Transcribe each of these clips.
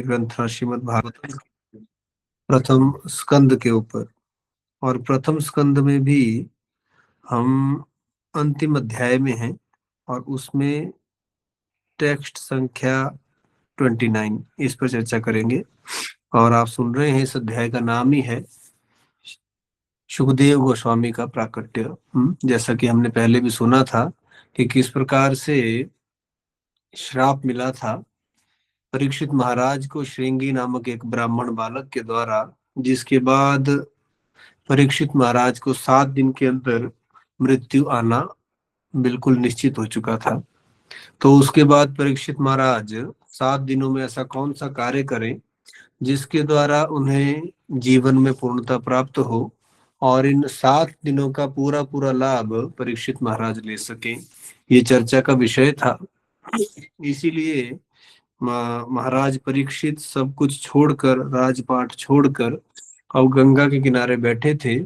ग्रंथ था श्रीमद् भागवत प्रथम स्कंद के ऊपर। और प्रथम स्कंद में भी हम अंतिम अध्याय में हैं और उसमें टेक्स्ट संख्या 29 इस पर चर्चा करेंगे। और आप सुन रहे हैं इस अध्याय का नाम ही है सुखदेव गोस्वामी का प्राकट्य। जैसा कि हमने पहले भी सुना था कि किस प्रकार से श्राप मिला था परीक्षित महाराज को श्रृंगी नामक एक ब्राह्मण बालक के द्वारा, जिसके बाद परीक्षित महाराज को 7 दिन के अंदर मृत्यु आना बिल्कुल निश्चित हो चुका था। तो उसके बाद परीक्षित महाराज 7 दिनों में ऐसा कौन सा कार्य करें जिसके द्वारा उन्हें जीवन में पूर्णता प्राप्त हो और इन 7 दिनों का पूरा पूरा लाभ परीक्षित महाराज ले सके, ये चर्चा का विषय था। इसीलिए महाराज परीक्षित सब कुछ छोड़कर, राजपाट छोड़कर और गंगा के किनारे बैठे थे।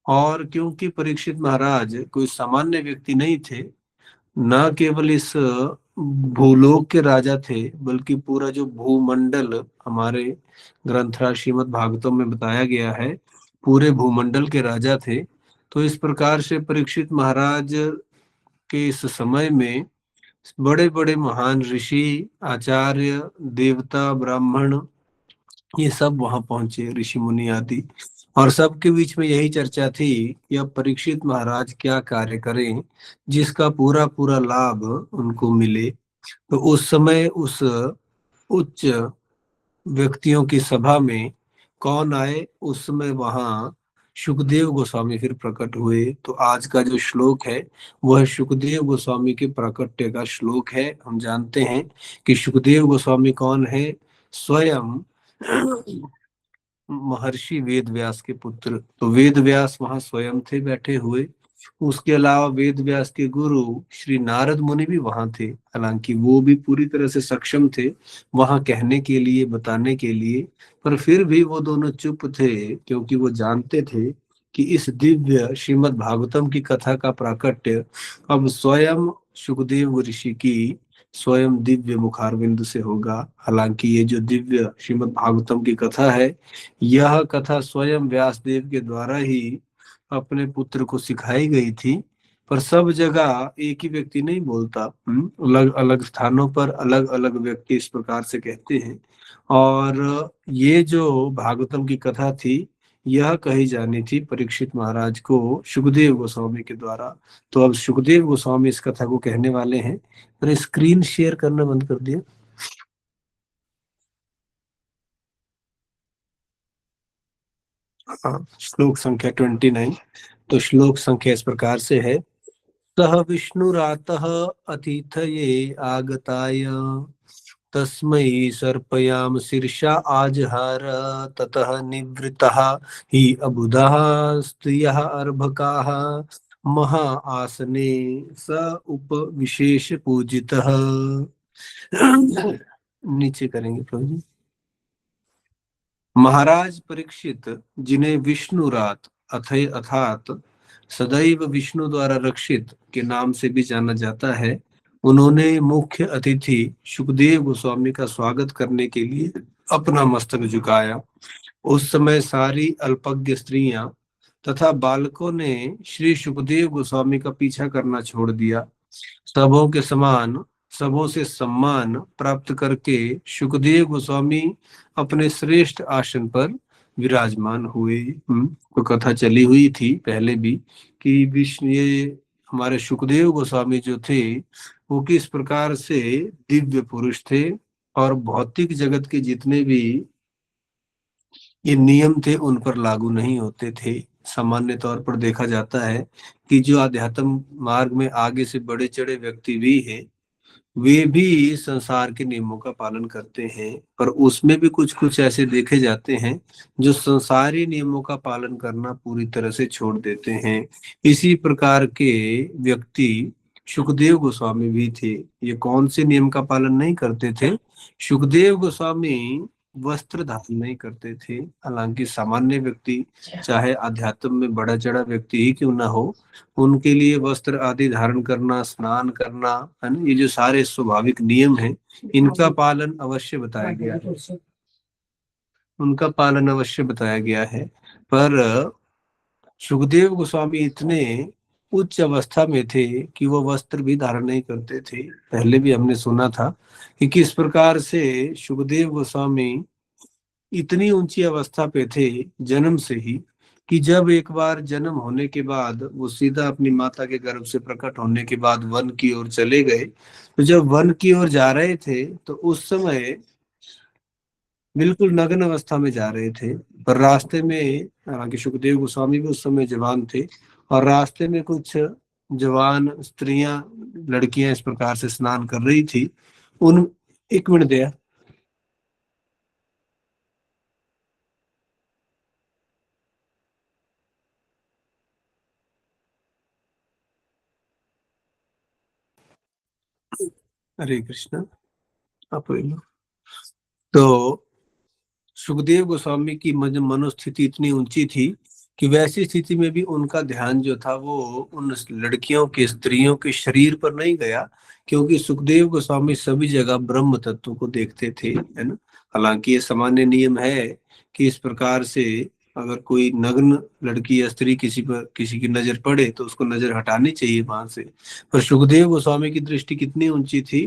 और क्योंकि परीक्षित महाराज कोई सामान्य व्यक्ति नहीं थे, न केवल इस भूलोक के राजा थे बल्कि पूरा जो भूमंडल हमारे ग्रंथराज श्रीमद् भागवतम में बताया गया है, पूरे भूमंडल के राजा थे। तो इस प्रकार से परीक्षित महाराज के इस समय में बड़े बड़े महान ऋषि, आचार्य, देवता, ब्राह्मण, ये सब वहां पहुंचे, ऋषि मुनि आदि। और सबके बीच में यही चर्चा थी कि अब परीक्षित महाराज क्या कार्य करें जिसका पूरा पूरा लाभ उनको मिले। तो उस समय उस उच्च व्यक्तियों की सभा में कौन आए, उस समय वहां सुखदेव गोस्वामी फिर प्रकट हुए। तो आज का जो श्लोक है वह सुखदेव गोस्वामी के प्राकट्य का श्लोक है। हम जानते हैं कि सुखदेव गोस्वामी कौन है, स्वयं महर्षि वेद व्यास के पुत्र। तो वेद व्यास वहां स्वयं थे बैठे हुए। उसके अलावा वेद व्यास के गुरु श्री नारद मुनि भी वहां थे, हालांकि वो भी पूरी तरह से सक्षम थे वहां कहने के लिए, बताने के लिए, पर फिर भी वो दोनों चुप थे क्योंकि वो जानते थे कि इस दिव्य श्रीमद् भागवतम की कथा का प्राकट्य अब स्वयं सुखदेव ऋषि की स्वयं दिव्य मुखारविंद से होगा। हालांकि ये जो दिव्य श्रीमद् भागवतम की कथा है, यह कथा स्वयं व्यासदेव के द्वारा ही अपने पुत्र को सिखाई गई थी, पर सब जगह एक ही व्यक्ति नहीं बोलता। अलग अलग स्थानों पर अलग अलग व्यक्ति इस प्रकार से कहते हैं। और ये जो भागवतम की कथा थी, यह कही जानी थी परीक्षित महाराज को सुखदेव गोस्वामी के द्वारा। तो अब सुखदेव गोस्वामी इस कथा को कहने वाले हैं। मैंने स्क्रीन शेयर करना बंद कर दिया। हाँ, श्लोक संख्या 29। तो श्लोक संख्या इस प्रकार से है, सह विष्णुरातः अतिथये आगताय तस्मै सर्पयाम शीर्षा आजहार ततः निवृतः हि अबुधः स्त्रियः अर्भकाः महा आसने स उपविशेष पूजितः। नीचे करेंगे प्रभु जी। महाराज परीक्षित, जिन्हें विष्णुरात अर्थात सदैव विष्णु द्वारा रक्षित के नाम से भी जाना जाता है, उन्होंने मुख्य अतिथि सुखदेव गोस्वामी का स्वागत करने के लिए अपना मस्तक झुकाया। उस समय सारी अल्पज्ञ स्त्रियां तथा बालकों ने श्री सुखदेव गोस्वामी का पीछा करना छोड़ दिया। सबों के समान, सबों से सम्मान प्राप्त करके सुखदेव गोस्वामी अपने श्रेष्ठ आसन पर विराजमान हुए। तो कथा चली हुई थी पहले भी कि विष्णु, ये हमारे सुखदेव गोस्वामी जो थे वो किस प्रकार से दिव्य पुरुष थे और भौतिक जगत के जितने भी ये नियम थे उन पर लागू नहीं होते थे। सामान्य तौर पर देखा जाता है कि जो आध्यात्म मार्ग में आगे से बड़े चढ़े व्यक्ति भी हैं, वे भी संसार के नियमों का पालन करते हैं, पर उसमें भी कुछ कुछ ऐसे देखे जाते हैं जो संसारी नियमों का पालन करना पूरी तरह से छोड़ देते हैं। इसी प्रकार के व्यक्ति सुखदेव गोस्वामी भी थे। ये कौन से नियम का पालन नहीं करते थे? सुखदेव गोस्वामी वस्त्र धारण नहीं करते थे। हालांकि सामान्य व्यक्ति, चाहे अध्यात्म में बड़ा चढ़ा व्यक्ति ही क्यों ना हो, उनके लिए वस्त्र आदि धारण करना, स्नान करना, है ना, ये जो सारे स्वाभाविक नियम हैं, इनका पालन अवश्य बताया गया है। उनका पालन अवश्य बताया गया है। पर सुखदेव गोस्वामी इतने उच्च अवस्था में थे कि वो वस्त्र भी धारण नहीं करते थे। पहले भी हमने सुना था कि किस प्रकार से सुखदेव गोस्वामी इतनी ऊंची अवस्था पे थे जन्म से ही, कि जब एक बार जन्म होने के बाद वो सीधा अपनी माता के गर्भ से प्रकट होने के बाद वन की ओर चले गए। तो जब वन की ओर जा रहे थे तो उस समय बिल्कुल नग्न अवस्था में जा रहे थे। पर रास्ते में, हालांकि सुखदेव गोस्वामी भी उस समय जवान थे, और रास्ते में कुछ जवान स्त्रियां, लड़कियां इस प्रकार से स्नान कर रही थी। उन एक मिनट दया। हरे कृष्ण। आप बोलो। तो सुखदेव गोस्वामी की मनोस्थिति इतनी ऊंची थी कि वैसी स्थिति में भी उनका ध्यान जो था वो उन लड़कियों के, स्त्रियों के शरीर पर नहीं गया, क्योंकि सुखदेव गोस्वामी सभी जगह ब्रह्म तत्व को देखते थे, है ना। हालांकि ये सामान्य नियम है कि इस प्रकार से अगर कोई नग्न लड़की या स्त्री किसी पर, किसी की नजर पड़े तो उसको नजर हटानी चाहिए वहां से। पर सुखदेव गोस्वामी की दृष्टि कितनी ऊंची थी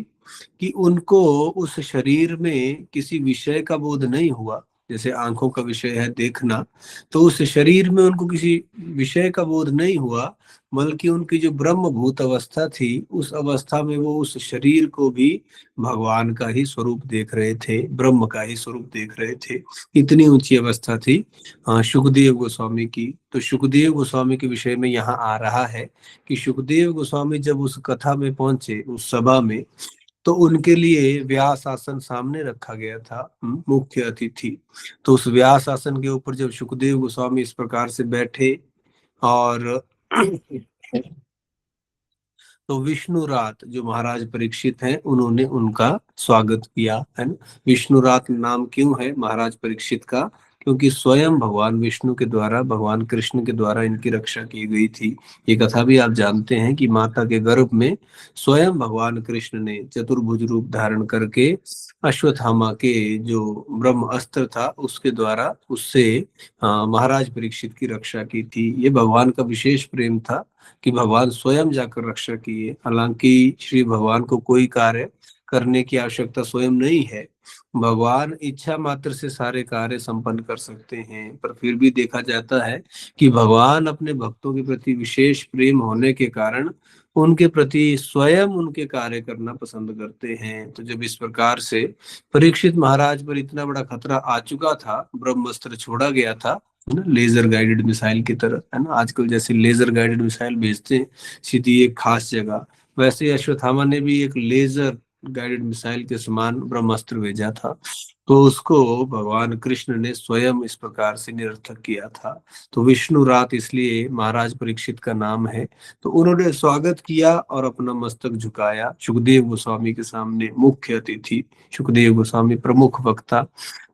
कि उनको उस शरीर में किसी विषय का बोध नहीं हुआ। जैसे आंखों का विषय है देखना, तो उस शरीर में उनको किसी विषय का बोध नहीं हुआ, बल्कि उनकी जो ब्रह्म भूत अवस्था थी उस अवस्था में वो उस शरीर को भी भगवान का ही स्वरूप देख रहे थे, ब्रह्म का ही स्वरूप देख रहे थे। इतनी ऊंची अवस्था थी सुखदेव गोस्वामी की। तो सुखदेव गोस्वामी के विषय में यहाँ आ रहा है कि सुखदेव गोस्वामी जब उस कथा में पहुंचे, उस सभा में, तो उनके लिए व्यास आसन सामने रखा गया था, मुख्य अतिथि। तो उस व्यास आसन के ऊपर जब सुखदेव गोस्वामी इस प्रकार से बैठे, और तो विष्णु रात जो महाराज परीक्षित हैं उन्होंने उनका स्वागत किया, है ना। विष्णु रात नाम क्यों है महाराज परीक्षित का? क्योंकि स्वयं भगवान विष्णु के द्वारा, भगवान कृष्ण के द्वारा इनकी रक्षा की गई थी। ये कथा भी आप जानते हैं कि माता के गर्भ में स्वयं भगवान कृष्ण ने चतुर्भुज रूप धारण करके अश्वत्थामा के जो ब्रह्म अस्त्र था उसके द्वारा उससे महाराज परीक्षित की रक्षा की थी। ये भगवान का विशेष प्रेम था कि भगवान स्वयं जाकर रक्षा किए। हालांकि श्री भगवान को कोई कार्य करने की आवश्यकता स्वयं नहीं है, भगवान इच्छा मात्र से सारे कार्य संपन्न कर सकते हैं। पर फिर भी देखा जाता है कि भगवान अपने भक्तों के प्रति विशेष प्रेम होने के कारण उनके प्रति स्वयं उनके कार्य करना पसंद करते हैं। तो जब इस प्रकार से परीक्षित महाराज पर इतना बड़ा खतरा आ चुका था, ब्रह्मास्त्र छोड़ा गया था, है ना, लेजर गाइडेड मिसाइल की तरह, है ना, आजकल जैसे लेजर गाइडेड मिसाइल भेजते हैं सीधी एक खास जगह, वैसे ही अश्वत्थामा ने भी एक लेजर गाइडेड मिसाइल के समान ब्रह्मास्त्र भेजा था। तो उसको भगवान कृष्ण ने स्वयं इस प्रकार से निरर्थक किया था। तो विष्णु रात इसलिए महाराज परीक्षित का नाम है। तो उन्होंने स्वागत किया और अपना मस्तक झुकाया सुखदेव गोस्वामी के सामने, मुख्य अतिथि सुखदेव गोस्वामी, प्रमुख वक्ता।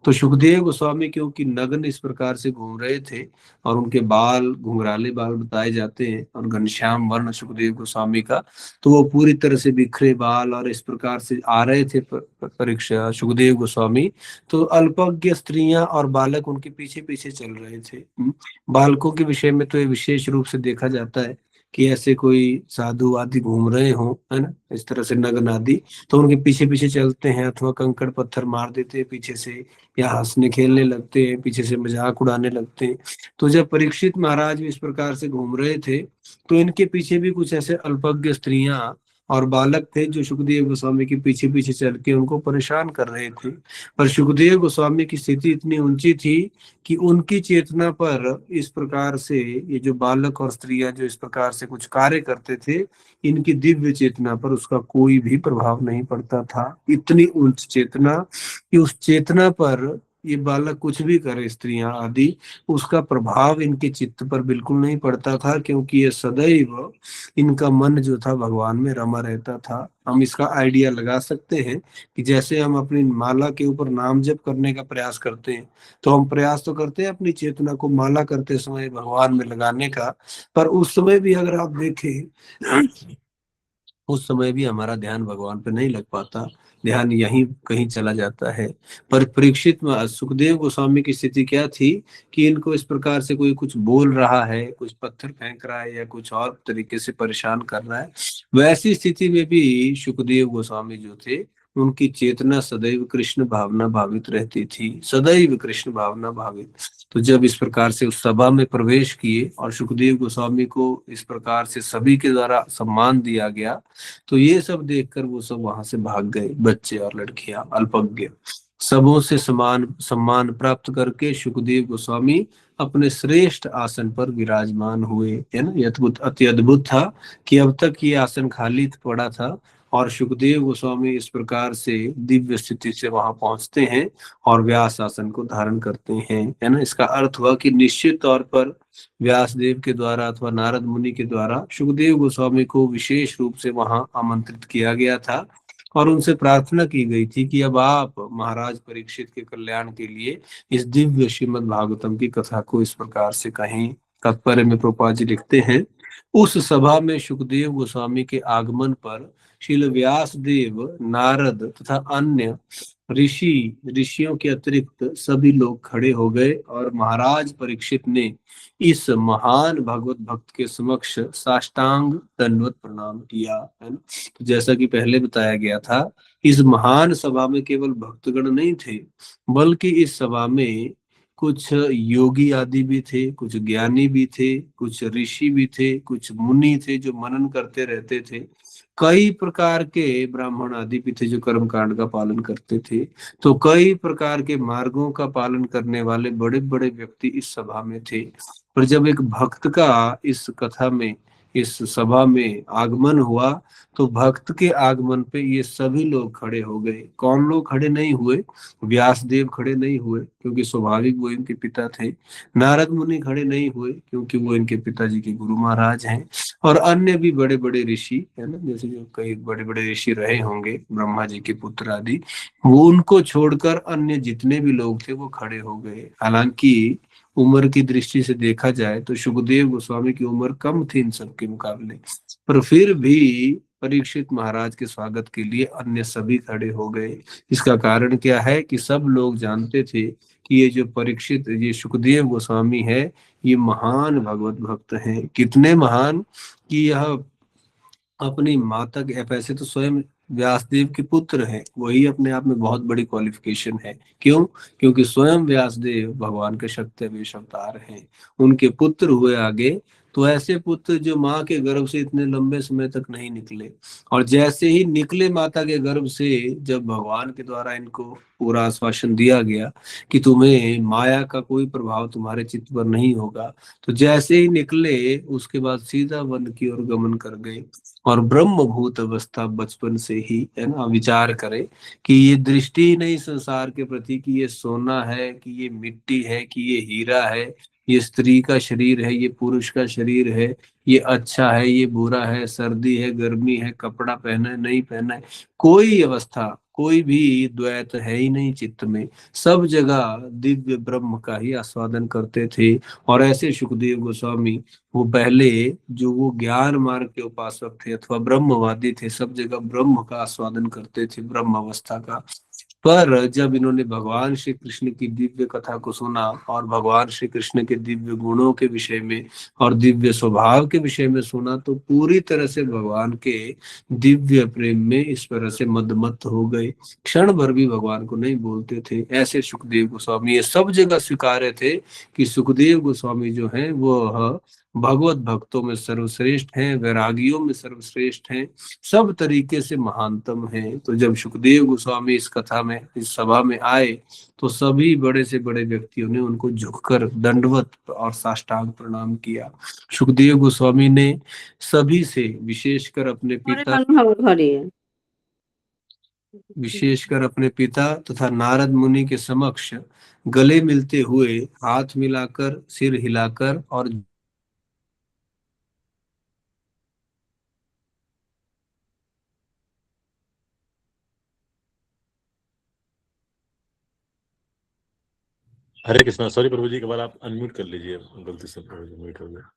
तो सुखदेव गोस्वामी क्योंकि नग्न इस प्रकार से घूम रहे थे, और उनके बाल घुंघराले बाल बताए जाते हैं, और घनश्याम वर्ण सुखदेव गोस्वामी का, तो वो पूरी तरह से बिखरे बाल और इस प्रकार से आ रहे थे परीक्षा सुखदेव गोस्वामी। तो अल्पज्ञ स्त्रियां और बालक उनके पीछे पीछे चल रहे थे। बालकों के विषय में तो ये विशेष रूप से देखा जाता है कि ऐसे कोई साधु आदि घूम रहे हों, है ना, इस तरह से नग्न आदि, तो उनके पीछे पीछे चलते हैं, अथवा कंकड़ पत्थर मार देते हैं पीछे से, या हंसने खेलने लगते हैं, पीछे से मजाक उड़ाने लगते हैं। तो जब परीक्षित महाराज भी इस प्रकार से घूम रहे थे, तो इनके पीछे भी कुछ ऐसे अल्पज्ञ स्त्रियां और बालक थे जो सुखदेव गोस्वामी के पीछे पीछे चल के उनको परेशान कर रहे थे। पर सुखदेव गोस्वामी की स्थिति इतनी ऊंची थी कि उनकी चेतना पर इस प्रकार से ये जो बालक और स्त्रियां जो इस प्रकार से कुछ कार्य करते थे, इनकी दिव्य चेतना पर उसका कोई भी प्रभाव नहीं पड़ता था। इतनी उच्च चेतना कि उस चेतना पर ये बालक कुछ भी करे, स्त्रियां आदि, उसका प्रभाव इनके चित्त पर बिल्कुल नहीं पड़ता था, क्योंकि ये सदैव इनका मन जो था भगवान में रमा रहता था। हम इसका आइडिया लगा सकते हैं कि जैसे हम अपनी माला के ऊपर नाम जप करने का प्रयास करते हैं, तो हम प्रयास तो करते हैं अपनी चेतना को माला करते समय भगवान में लगाने का, पर उस समय भी अगर आप देखें उस समय भी हमारा ध्यान भगवान पे नहीं लग पाता। ध्यान यहीं कहीं चला जाता है। पर परीक्षित सुखदेव गोस्वामी की स्थिति क्या थी कि इनको इस प्रकार से कोई कुछ बोल रहा है, कुछ पत्थर फेंक रहा है या कुछ और तरीके से परेशान कर रहा है, वैसी स्थिति में भी सुखदेव गोस्वामी जो थे उनकी चेतना सदैव कृष्ण भावना भावित रहती थी, सदैव कृष्ण भावना भावित। तो जब इस प्रकार से उस सभा में प्रवेश किए और सुखदेव गोस्वामी को इस प्रकार से सभी के द्वारा सम्मान दिया गया, तो ये सब देखकर वो सब वहां से भाग गए, बच्चे और लड़कियां अल्पज्ञ। सबों से समान सम्मान प्राप्त करके सुखदेव गोस्वामी अपने श्रेष्ठ आसन पर विराजमान हुए, है ना। ये अद्भुत, अति अद्भुत था कि अब तक ये आसन खाली पड़ा था और सुखदेव गोस्वामी इस प्रकार से दिव्य स्थिति से वहां पहुंचते हैं और व्यास आसन को धारण करते हैं, है ना। इसका अर्थ हुआ कि निश्चित तौर पर व्यास देव के द्वारा अथवा नारद मुनि के द्वारा सुखदेव गोस्वामी को विशेष रूप से वहां आमंत्रित किया गया था और उनसे प्रार्थना की गई थी कि अब आप महाराज परीक्षित के कल्याण के लिए इस दिव्य श्रीमद् भागवतम की कथा को इस प्रकार से कहें। तात्पर्य में प्रभुपाद जी लिखते हैं, उस सभा में सुखदेव गोस्वामी के आगमन पर श्रील व्यास देव, नारद तथा अन्य ऋषियों के अतिरिक्त सभी लोग खड़े हो गए और महाराज परीक्षित ने इस महान भगवत भक्त के समक्ष साष्टांग दंडवत प्रणाम किया, है ना। तो जैसा कि पहले बताया गया था, इस महान सभा में केवल भक्तगण नहीं थे, बल्कि इस सभा में कुछ योगी आदि भी थे, कुछ ज्ञानी भी थे, कुछ ऋषि भी थे, कुछ मुनि थे जो मनन करते रहते थे, कई प्रकार के ब्राह्मण आदि भी थे जो कर्म कांड का पालन करते थे। तो कई प्रकार के मार्गों का पालन करने वाले बड़े बड़े व्यक्ति इस सभा में थे। पर जब एक भक्त का इस कथा में, इस सभा में आगमन हुआ, तो भक्त के आगमन पे ये सभी लोग खड़े हो गए। कौन लोग खड़े नहीं हुए? व्यासदेव खड़े नहीं हुए क्योंकि स्वाभाविक वो इनके पिता थे। नारद मुनि खड़े नहीं हुए क्योंकि वो इनके पिताजी के गुरु महाराज हैं। और अन्य भी बड़े बड़े ऋषि, है ना, जैसे जो कई बड़े बड़े ऋषि रहे होंगे, ब्रह्मा जी के पुत्र आदि, वो उनको छोड़कर अन्य जितने भी लोग थे वो खड़े हो गए। हालांकि उम्र की दृष्टि से देखा जाए तो सुखदेव गोस्वामी की उम्र कम थी इन सबके मुकाबले, पर फिर भी परीक्षित महाराज के स्वागत के लिए अन्य सभी खड़े हो गए। इसका कारण क्या है कि सब लोग जानते थे कि ये जो परीक्षित, ये सुखदेव गोस्वामी है, ये महान भगवत भक्त हैं। कितने महान कि यह अपनी माता के, वैसे तो स्वयं व्यासदेव के पुत्र हैं, वही अपने आप में बहुत बड़ी क्वालिफिकेशन है। क्यों? क्योंकि स्वयं व्यासदेव भगवान के शक्तिवेश अवतार हैं, उनके पुत्र हुए आगे। तो ऐसे पुत्र जो माँ के गर्भ से इतने लंबे समय तक नहीं निकले, और जैसे ही निकले माता के गर्भ से, जब भगवान के द्वारा इनको पूरा आश्वासन दिया गया कि तुम्हें माया का कोई प्रभाव तुम्हारे चित्त पर नहीं होगा, तो जैसे ही निकले उसके बाद सीधा वन की ओर गमन कर गए। और ब्रह्मभूत अवस्था बचपन से ही, है ना, विचार करें कि ये दृष्टि ही नहीं संसार के प्रति कि ये सोना है, कि ये मिट्टी है, कि ये हीरा है, ये स्त्री का शरीर है, ये पुरुष का शरीर है, ये अच्छा है, ये बुरा है, सर्दी है, गर्मी है, कपड़ा पहना है, नहीं पहना है, कोई अवस्था, कोई भी द्वैत है ही नहीं चित्त में। सब जगह दिव्य ब्रह्म का ही आस्वादन करते थे। और ऐसे सुखदेव गोस्वामी, वो पहले जो वो ज्ञान मार्ग के उपासक थे अथवा ब्रह्मवादी थे, सब जगह ब्रह्म का आस्वादन करते थे, ब्रह्म अवस्था का। पर जब इन्होंने भगवान श्री कृष्ण की दिव्य कथा को सुना और भगवान श्री कृष्ण के दिव्य गुणों के विषय में और दिव्य स्वभाव के विषय में सुना, तो पूरी तरह से भगवान के दिव्य प्रेम में इस तरह से मदमस्त हो गए, क्षण भर भी भगवान को नहीं बोलते थे। ऐसे सुखदेव गोस्वामी ये सब जगह स्वीकार्य थे कि सुखदेव गोस्वामी जो हैं वो भगवत भक्तों में सर्वश्रेष्ठ हैं, वैरागियों में सर्वश्रेष्ठ हैं, सब तरीके से महानतम हैं। तो जब सुखदेव गोस्वामी इस कथा में, इस सभा में आए, तो सभी बड़े से बड़े व्यक्तियों ने उनको झुककर दंडवत और साष्टांग प्रणाम किया। सुखदेव गोस्वामी ने सभी से, हमारे अनुभव भरी है। विशेषकर अपने पिता तथा नारद मुनि के समक्ष गले मिलते हुए, हाथ मिलाकर, सिर हिलाकर और हरे कृष्णा। सॉरी प्रभु जी, एक बार आप अनम्यूट कर लीजिए, गलती से म्यूट हो गया।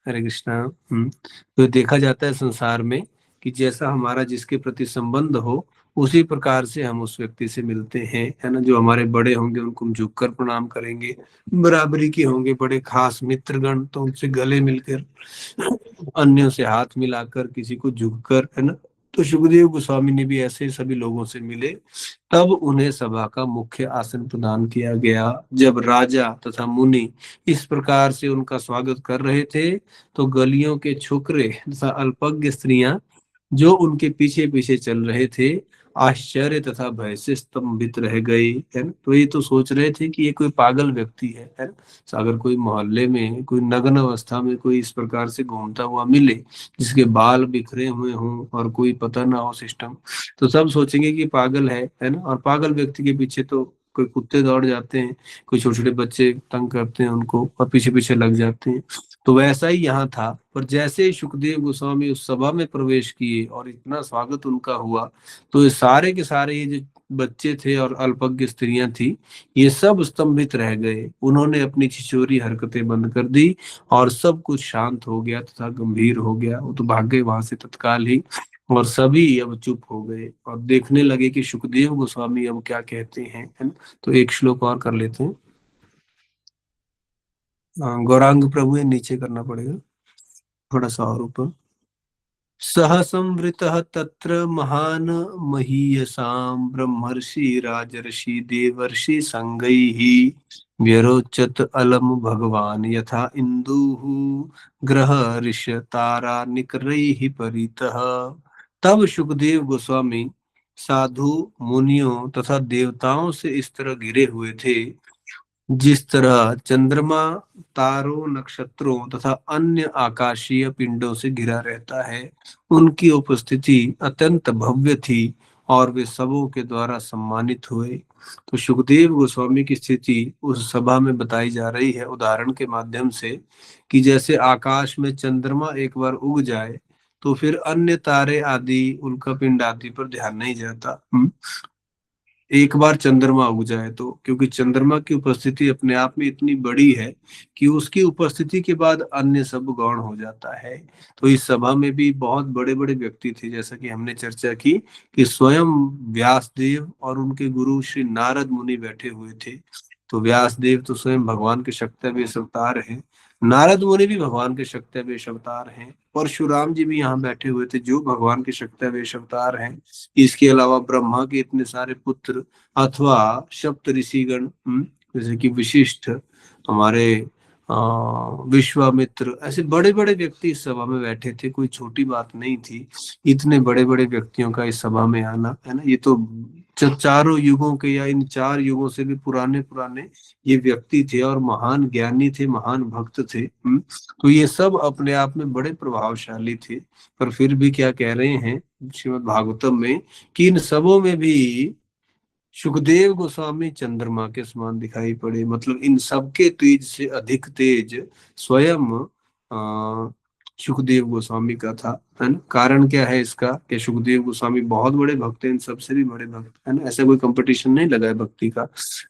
हरे कृष्णा। तो देखा जाता है संसार में कि जैसा हमारा जिसके प्रति संबंध हो, उसी प्रकार से हम उस व्यक्ति से मिलते हैं, है ना। जो हमारे बड़े होंगे उनको हम झुककर प्रणाम करेंगे, बराबरी के होंगे बड़े खास मित्रगण तो उनसे गले मिलकर, अन्यों से हाथ मिलाकर, किसी को झुककर, है ना। तो सुखदेव गोस्वामी ने भी ऐसे सभी लोगों से मिले। तब उन्हें सभा का मुख्य आसन प्रदान किया गया। जब राजा तथा मुनि इस प्रकार से उनका स्वागत कर रहे थे, तो गलियों के छोकरे तथा अल्पज्ञ स्त्रियां जो उनके पीछे पीछे चल रहे थे, आश्चर्य तथा भय से स्तंभित रह गए, है ना। तो ये तो सोच रहे थे कि ये कोई पागल व्यक्ति है ना। तो अगर कोई मोहल्ले में कोई नग्न अवस्था में कोई इस प्रकार से घूमता हुआ मिले, जिसके बाल बिखरे हुए हों और कोई पता ना हो सिस्टम, तो सब सोचेंगे कि पागल है ना। और पागल व्यक्ति के पीछे तो कोई कुत्ते दौड़ जाते हैं, कोई छोटे छोटे बच्चे तंग करते हैं उनको और पीछे पीछे लग जाते हैं। तो वैसा ही यहाँ था। पर जैसे ही सुखदेव गोस्वामी उस सभा में प्रवेश किए और इतना स्वागत उनका हुआ, तो ये सारे के सारे ये जो बच्चे थे और अल्पज्ञ स्त्रियां थी, ये सब स्तंभित रह गए। उन्होंने अपनी छिछोरी हरकतें बंद कर दी और सब कुछ शांत हो गया तथा गंभीर हो गया। वो तो भाग गए वहां से तत्काल ही, और सभी अब चुप हो गए और देखने लगे कि सुखदेव गोस्वामी अब क्या कहते हैं, है ना। तो एक श्लोक और कर लेते हैं। गौरांग प्रभु, ये नीचे करना पड़ेगा थोड़ा सा और ऊपर। सह संवृतः तत्र महान महीयसां ब्रह्मर्षि राजर्षि देवर्षि संगैः व्यरोचत अलम भगवान यथा इंदुः ग्रह ऋष तारा निकरैः परितः। तब सुखदेव गोस्वामी साधु मुनियों तथा देवताओं से इस तरह घिरे हुए थे, जिस तरह चंद्रमा तारों नक्षत्रों तथा अन्य आकाशीय पिंडों से घिरा रहता है। उनकी उपस्थिति अत्यंत भव्य थी और वे सबों के द्वारा सम्मानित हुए। तो सुखदेव गोस्वामी की स्थिति उस सभा में बताई जा रही है उदाहरण के माध्यम से, कि जैसे आकाश में चंद्रमा एक बार उग जाए तो फिर अन्य तारे आदि उल्का पिंड आदि पर ध्यान नहीं जाता। एक बार चंद्रमा उग जाए तो, क्योंकि चंद्रमा की उपस्थिति अपने आप में इतनी बड़ी है कि उसकी उपस्थिति के बाद अन्य सब गौण हो जाता है। तो इस सभा में भी बहुत बड़े बड़े व्यक्ति थे, जैसा कि हमने चर्चा की कि स्वयं व्यासदेव और उनके गुरु श्री नारद मुनि बैठे हुए थे। तो व्यासदेव तो स्वयं भगवान के शक्तिवेश अवतार हैं, नारद मुनि भी भगवान के शक्तिवेश अवतार हैं, परशुराम जी भी यहाँ बैठे हुए थे जो भगवान के शक्तिवेश अवतार हैं। इसके अलावा ब्रह्मा के इतने सारे पुत्र अथवा सप्त ऋषिगण, जैसे कि विशिष्ट, हमारे विश्वामित्र, ऐसे बड़े बड़े व्यक्ति इस सभा में बैठे थे। कोई छोटी बात नहीं थी इतने बड़े बड़े व्यक्तियों का इस सभा में आना, है ना। ये तो चारों युगों के या इन 4 युगों से भी पुराने पुराने ये व्यक्ति थे और महान ज्ञानी थे, महान भक्त थे। तो ये सब अपने आप में बड़े प्रभावशाली थे। पर फिर भी क्या कह रहे हैं श्रीमद् भागवतम में, कि इन सबों में भी सुखदेव गोस्वामी चंद्रमा के समान दिखाई पड़े। मतलब इन सबके तेज से अधिक तेज स्वयं सुखदेव गोस्वामी का था, है ना। कारण क्या है इसका, कि सुखदेव गोस्वामी बहुत बड़े भक्त हैं, इन सबसे भी बड़े भक्त, है ना। ऐसा कोई कंपटीशन नहीं लगा है भक्ति का।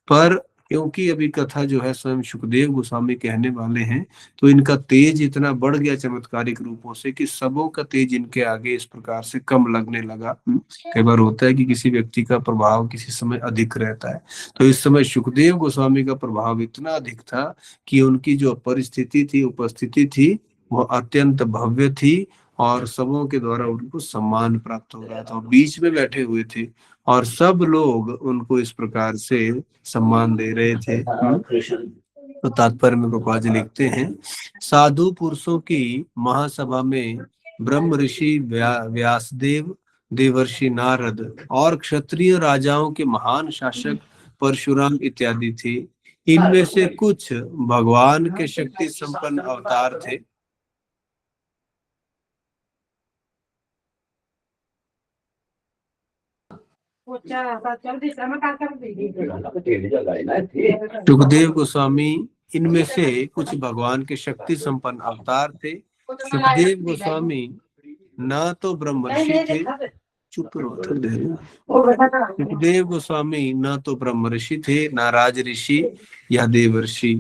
पर क्योंकि अभी कथा जो है स्वयं सुखदेव गोस्वामी कहने वाले हैं, तो इनका तेज इतना बढ़ गया चमत्कारिक रूपों से कि सबों का तेज इनके आगे इस प्रकार से कम लगने लगा। कई बार होता है कि किसी व्यक्ति का प्रभाव किसी समय अधिक रहता है, तो इस समय सुखदेव गोस्वामी का प्रभाव इतना अधिक था कि उनकी जो परिस्थिति थी, उपस्थिति थी, वह अत्यंत भव्य थी और सबों के द्वारा उनको सम्मान प्राप्त हो रहा था। बीच में बैठे हुए थे और सब लोग उनको इस प्रकार से सम्मान दे रहे थे। तो तात्पर्य में प्रभुपाद जी लिखते हैं, साधु पुरुषों की महासभा में ब्रह्म ऋषि व्यासदेव, देवर्षि नारद और क्षत्रिय राजाओं के महान शासक परशुराम इत्यादि थे। इनमें से कुछ भगवान के शक्ति संपन्न अवतार थे। सुखदेव गोस्वामी इनमें से कुछ भगवान के शक्ति संपन्न अवतार थे। सुखदेव गोस्वामी ना तो ब्रह्मर्षि थे, चुप रहो, सुखदेव गोस्वामी न तो ब्रह्म ऋषि थे, ना राज ऋषि या देवर्षि,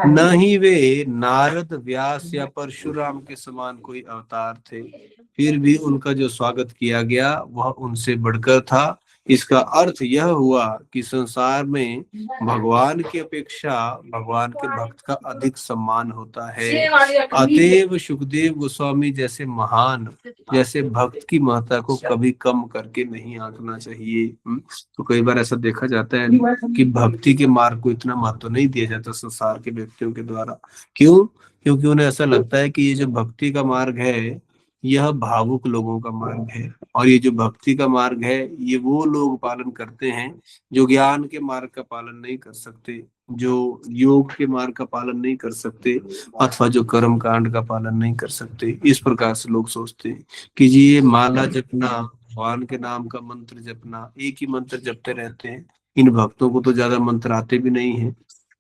न ही वे नारद, व्यास या परशुराम के समान कोई अवतार थे। फिर भी उनका जो स्वागत किया गया वह उनसे बढ़कर था, इसका अर्थ यह हुआ कि संसार में भगवान की अपेक्षा भगवान के भक्त का अधिक सम्मान होता है। अतएव सुखदेव गोस्वामी जैसे महान, जैसे भक्त की महत्ता को कभी कम करके नहीं आंकना चाहिए। तो कई बार ऐसा देखा जाता है कि भक्ति के मार्ग को इतना महत्व नहीं दिया जाता संसार के व्यक्तियों के द्वारा। क्यों? क्योंकि उन्हें ऐसा लगता है कि ये जो भक्ति का मार्ग है यह भावुक लोगों का मार्ग है, और ये जो भक्ति का मार्ग है ये वो लोग पालन करते हैं जो ज्ञान के मार्ग का पालन नहीं कर सकते, जो योग के मार्ग का पालन नहीं कर सकते, अथवा जो कर्म कांड का पालन नहीं कर सकते। इस प्रकार से लोग सोचते हैं कि जी ये माला जपना, भगवान के नाम का मंत्र जपना, एक ही मंत्र जपते रहते हैं, इन भक्तों को तो ज्यादा मंत्र आते भी नहीं है।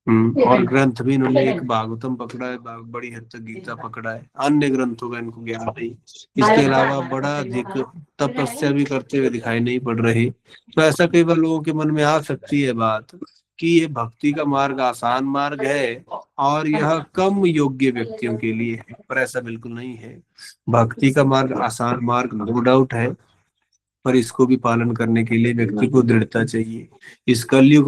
और ग्रंथ भी इन्होंने एक भागवतम पकड़ा है, बड़ी हद तक गीता पकड़ा है, अन्य ग्रंथों का इनको ज्ञान नहीं। इसके अलावा बड़ा अधिक तपस्या भी करते हुए दिखाई नहीं पड़ रहे। तो ऐसा कई बार लोगों के मन में आ सकती है बात कि ये भक्ति का मार्ग आसान मार्ग है और यह कम योग्य व्यक्तियों के लिए है, पर ऐसा बिल्कुल नहीं है। भक्ति का मार्ग आसान मार्ग नो डाउट है, पर इसको भी पालन करने के लिए व्यक्ति को दृढ़ता चाहिए। इस कलयुग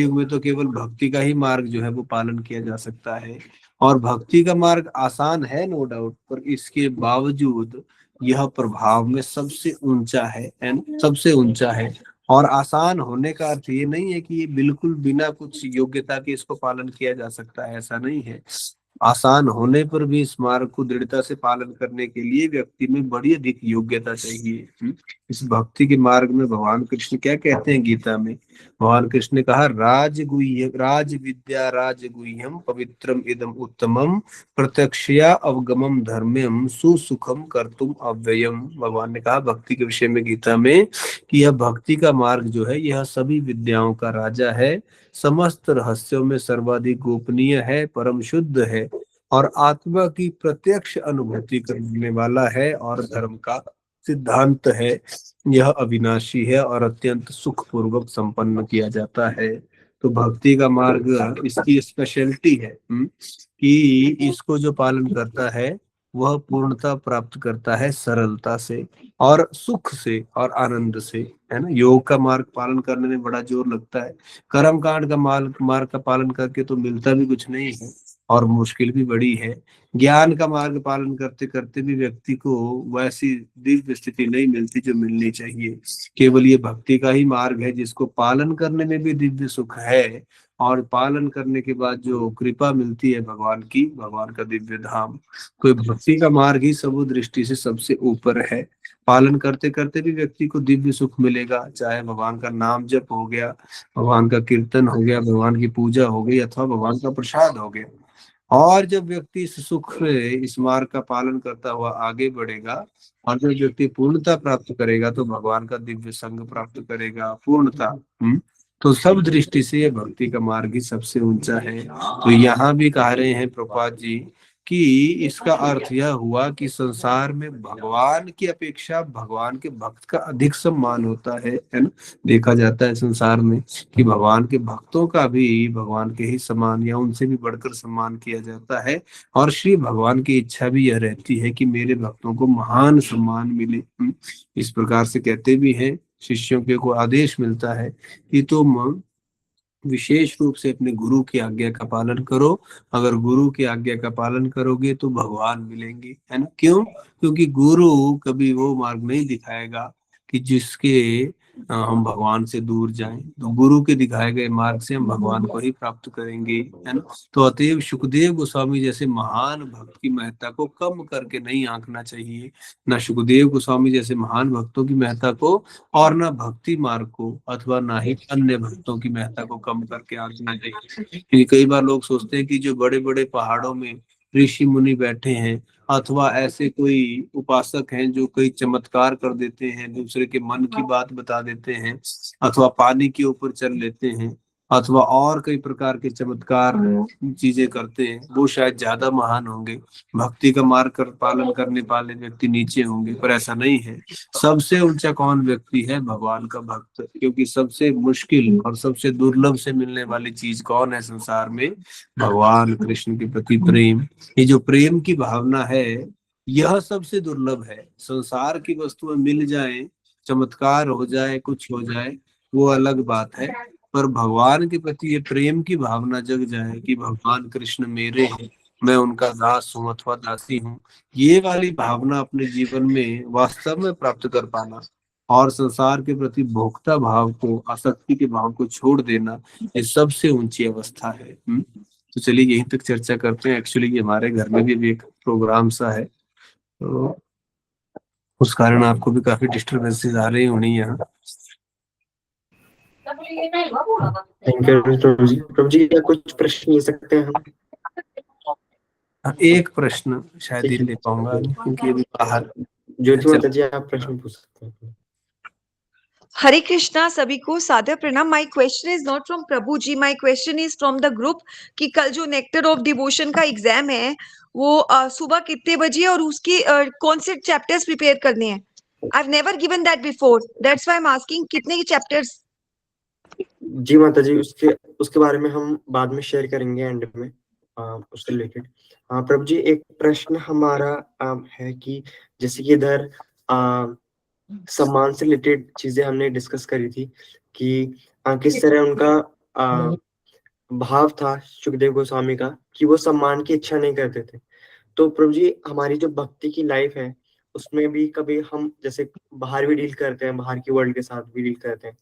में तो केवल भक्ति का ही मार्ग जो है वो पालन किया जा सकता है, और भक्ति का मार्ग आसान है नो डाउट, पर इसके बावजूद यह प्रभाव में सबसे ऊंचा है, सबसे ऊंचा है। और आसान होने का अर्थ ये नहीं है कि ये बिल्कुल बिना कुछ योग्यता के इसको पालन किया जा सकता है, ऐसा नहीं है। आसान होने पर भी इस मार्ग को दृढ़ता से पालन करने के लिए व्यक्ति में बड़ी अधिक योग्यता चाहिए। इस भक्ति के मार्ग में भगवान कृष्ण क्या कहते हैं गीता में? भगवान कृष्ण ने कहा राज विद्या राज गुह्यम पवित्रम इदम उत्तमम प्रत्यक्षया अवगमम धर्म्यम सुसुखम कर्तुम अव्ययम। भगवान ने कहा भक्ति के विषय में गीता में कि यह भक्ति का मार्ग जो है यह सभी विद्याओं का राजा है, समस्त रहस्यों में सर्वाधिक गोपनीय है, परम शुद्ध है, और आत्मा की प्रत्यक्ष अनुभूति करने वाला है, और धर्म का सिद्धांत है। यह अविनाशी है और अत्यंत सुखपूर्वक संपन्न किया जाता है। तो भक्ति का मार्ग इसकी स्पेशलिटी है कि इसको जो पालन करता है वह पूर्णता प्राप्त करता है सरलता से और सुख से और आनंद से, है ना। योग का मार्ग पालन करने में बड़ा जोर लगता है, कर्म कांड का मार्ग का पालन करके तो मिलता भी कुछ नहीं है और मुश्किल भी बड़ी है। ज्ञान का मार्ग पालन करते करते भी व्यक्ति को वैसी दिव्य स्थिति नहीं मिलती जो मिलनी चाहिए। केवल ये भक्ति का ही मार्ग है जिसको पालन करने में भी दिव्य सुख है, और पालन करने के बाद जो कृपा मिलती है भगवान की, भगवान का दिव्य धाम। कोई भक्ति का मार्ग ही सब दृष्टि से सबसे ऊपर है। पालन करते करते भी व्यक्ति को दिव्य सुख मिलेगा, चाहे भगवान का नाम जप हो गया, भगवान का कीर्तन हो गया, भगवान की पूजा हो गई, अथवा भगवान का प्रसाद हो गया। और जब व्यक्ति इस सुख इस मार्ग का पालन करता हुआ आगे बढ़ेगा, और जब व्यक्ति पूर्णता प्राप्त करेगा तो भगवान का दिव्य संग प्राप्त करेगा, पूर्णता। तो सब दृष्टि से ये भक्ति का मार्ग ही सबसे ऊंचा है। तो यहाँ भी कह रहे हैं प्रभुपाद जी कि इसका अर्थ यह हुआ कि संसार में भगवान की अपेक्षा भगवान के भक्त का अधिक सम्मान होता है ना। देखा जाता है संसार में कि भगवान के भक्तों का भी भगवान के ही समान या उनसे भी बढ़कर सम्मान किया जाता है, और श्री भगवान की इच्छा भी यह रहती है कि मेरे भक्तों को महान सम्मान मिले। इस प्रकार से कहते भी हैं, शिष्यों के को आदेश मिलता है कि तुम विशेष रूप से अपने गुरु की आज्ञा का पालन करो। अगर गुरु की आज्ञा का पालन करोगे तो भगवान मिलेंगे, है ना। क्यों? क्योंकि गुरु कभी वो मार्ग नहीं दिखाएगा कि जिसके हम भगवान से दूर जाएं। तो गुरु के दिखाए गए मार्ग से हम भगवान को ही प्राप्त करेंगे, है ना। तो अतएव सुखदेव गोस्वामी जैसे महान भक्त की महत्ता को कम करके नहीं आंकना चाहिए, न सुखदेव गोस्वामी जैसे महान भक्तों की महत्ता को, और न भक्ति मार्ग को, अथवा ना ही अन्य भक्तों की महत्ता को कम करके आंकना चाहिए। क्योंकि कई बार लोग सोचते हैं कि जो बड़े बड़े पहाड़ों में ऋषि मुनि बैठे हैं, अथवा ऐसे कोई उपासक हैं जो कई चमत्कार कर देते हैं, दूसरे के मन की बात बता देते हैं, अथवा पानी के ऊपर चल लेते हैं, अथवा और कई प्रकार के चमत्कार चीजें करते हैं, वो शायद ज्यादा महान होंगे। भक्ति का मार्ग पालन करने वाले व्यक्ति नीचे होंगे, पर ऐसा नहीं है। सबसे ऊंचा कौन व्यक्ति है? भगवान का भक्त। क्योंकि सबसे मुश्किल और सबसे दुर्लभ से मिलने वाली चीज कौन है संसार में? भगवान कृष्ण के प्रति प्रेम। ये जो प्रेम की भावना है यह सबसे दुर्लभ है। संसार की वस्तुएं मिल जाएं चमत्कार हो जाए, कुछ हो जाए, वो अलग बात है। पर भगवान के प्रति ये प्रेम की भावना जग जाए कि भगवान कृष्ण मेरे हैं, मैं उनका दास हूँ अथवा दासी हूँ, ये वाली भावना अपने जीवन में वास्तव में प्राप्त कर पाना और संसार के प्रति भोक्ता भाव को, आसक्ति के भाव को छोड़ देना, ये सबसे ऊंची अवस्था है। तो चलिए यहीं तक चर्चा करते हैं। एक्चुअली ये हमारे घर में भी एक प्रोग्राम सा है, तो उस कारण आपको भी काफी डिस्टर्बेंसेस आ रही होनी यहाँ। थैंक यू प्रभु जी। प्रभु जी क्या कुछ प्रश्न ले सकते हैं हम? एक प्रश्न शायद ही ले पाऊंगा क्योंकि अभी बाहर। ज्योति माता जी आप प्रश्न पूछ सकते हैं। हरे कृष्णा सभी को सादर प्रणाम। My question is not from Prabhu ji, my question is from the group कि कल जो नेक्टर ऑफ डिवोशन का एग्जाम है वो सुबह कितने बजे और उसकी कौन से चैप्टर्स प्रिपेयर करने हैं? I have never given that before, that's why I am asking कितने के चैप्टर्स। जी माता जी उसके बारे में हम बाद में शेयर करेंगे एंड में उससे रिलेटेड। प्रभु जी एक प्रश्न हमारा है कि जैसे कि इधर सम्मान से रिलेटेड चीजें हमने डिस्कस करी थी कि किस तरह उनका भाव था सुखदेव गोस्वामी का कि वो सम्मान की इच्छा नहीं करते थे। तो प्रभु जी हमारी जो भक्ति की लाइफ है उसमें भी कभी हम जैसे बाहर भी डील करते हैं, बाहर की वर्ल्ड के साथ भी डील करते हैं,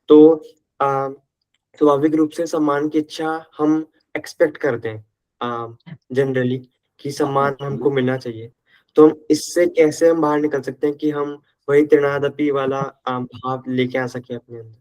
तो स्वाभाविक रूप से सम्मान की इच्छा हम एक्सपेक्ट करते हैं जनरली कि सम्मान हमको मिलना चाहिए। तो हम इससे कैसे हम बाहर निकल सकते हैं कि हम वही तृणादपि वाला भाव लेके आ सके अपने अंदर?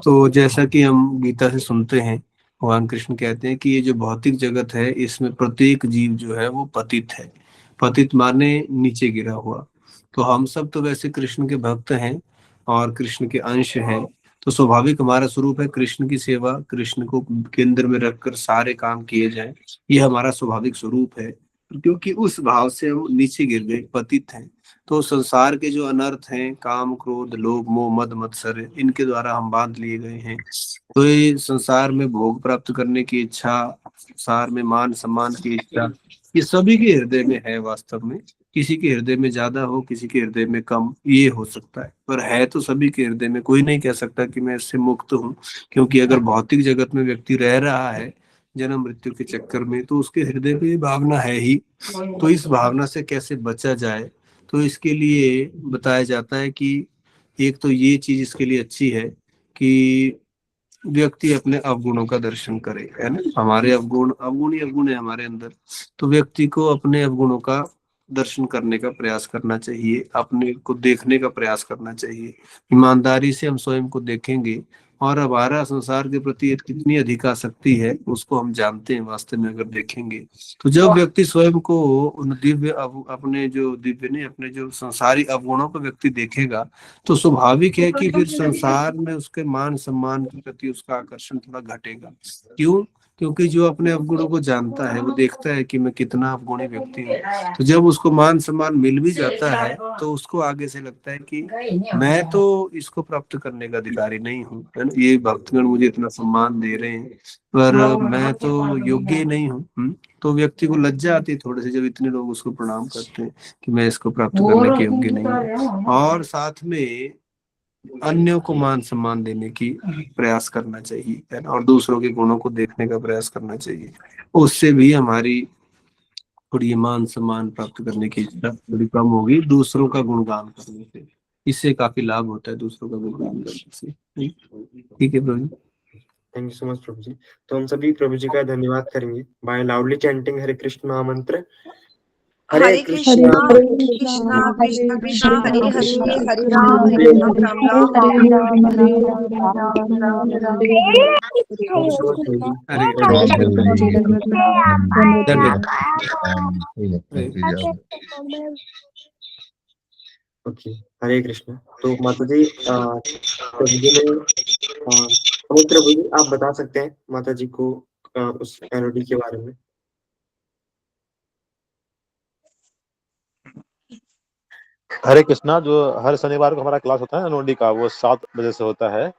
तो जैसा कि हम गीता से सुनते हैं, भगवान कृष्ण कहते हैं कि ये जो भौतिक जगत है इसमें प्रत्येक जीव जो है वो पतित है। पतित माने नीचे गिरा हुआ। तो हम सब तो वैसे कृष्ण के भक्त हैं और कृष्ण के अंश हैं, तो स्वाभाविक हमारा स्वरूप है कृष्ण की सेवा, कृष्ण को केंद्र में रखकर सारे काम किए जाएं, ये हमारा स्वाभाविक स्वरूप है। क्योंकि उस भाव से हम नीचे गिर गए, पतित हैं। तो संसार के जो अनर्थ हैं, काम क्रोध लोभ मोह मद मत्सर, इनके द्वारा हम बांध लिए गए हैं। तो ये संसार में भोग प्राप्त करने की इच्छा, संसार में मान सम्मान की इच्छा, ये सभी के हृदय में है वास्तव में। किसी के हृदय में ज्यादा हो, किसी के हृदय में कम, ये हो सकता है, पर है तो सभी के हृदय में। कोई नहीं कह सकता कि मैं इससे मुक्त हूँ, क्योंकि अगर भौतिक जगत में व्यक्ति रह रहा है जन्म मृत्यु के चक्कर में, तो उसके हृदय में ये भावना है ही। तो इस भावना से कैसे बचा जाए, तो इसके लिए बताया जाता है कि एक तो ये चीज इसके लिए अच्छी है कि व्यक्ति अपने अवगुणों का दर्शन करे, है ना। हमारे अवगुण अवगुण ही अवगुण है हमारे अंदर। तो व्यक्ति को अपने अवगुणों का दर्शन करने का प्रयास करना चाहिए, अपने को देखने का प्रयास करना चाहिए। ईमानदारी से हम स्वयं को देखेंगे और हमारा संसार के प्रति कितनी अधिक आसक्ति है उसको हम जानते हैं वास्तव में अगर देखेंगे। तो जब व्यक्ति स्वयं को उन अपने जो दिव्य नहीं, अपने जो संसारी अवगुणों को व्यक्ति देखेगा, तो स्वाभाविक है कि फिर संसार में उसके मान सम्मान के प्रति उसका आकर्षण थोड़ा घटेगा। क्यों? क्योंकि जो अपने अवगुणों को जानता है वो देखता है कि मैं कितना अवगुणी व्यक्ति हूँ। तो जब उसको मान सम्मान मिल भी जाता है तो उसको आगे से लगता है कि मैं तो इसको प्राप्त करने का अधिकारी नहीं हूँ, है ना। ये भक्तगण मुझे इतना सम्मान दे रहे हैं पर मैं तो योग्य ही नहीं हूँ। तो व्यक्ति को लज्जा आती है थोड़े से जब इतने लोग उसको प्रणाम करते हैं कि मैं इसको प्राप्त करने के योग्य नहीं हूँ। और साथ में अन्यों को मान सम्मान देने की प्रयास करना चाहिए, है ना, और दूसरों के गुणों को देखने का प्रयास करना चाहिए। उससे भी हमारी थोड़ी मान सम्मान प्राप्त करने की इच्छा थोड़ी कम होगी दूसरों का गुणगान करने से। इससे काफी लाभ होता है दूसरों का गुणगान करने से। ठीक है प्रभु। थैंक यू सो मच प्रभु जी। तो हम सभी प्रभु जी का धन्यवाद करेंगे बाय लाउडली चैंटिंग हरे कृष्ण महामंत्र। हरे कृष्णा कृष्णा कृष्णा कृष्णा हरे हरे हरे राम राम राम हरे ओके हरे कृष्ण। तो माता जी प्रभु जी ने प्रभु जी आप बता सकते हैं माता जी को उस एनओडी के बारे में? हरे कृष्णा, जो हर शनिवार को हमारा क्लास होता है एनओडी का, वो 7 बजे से होता है।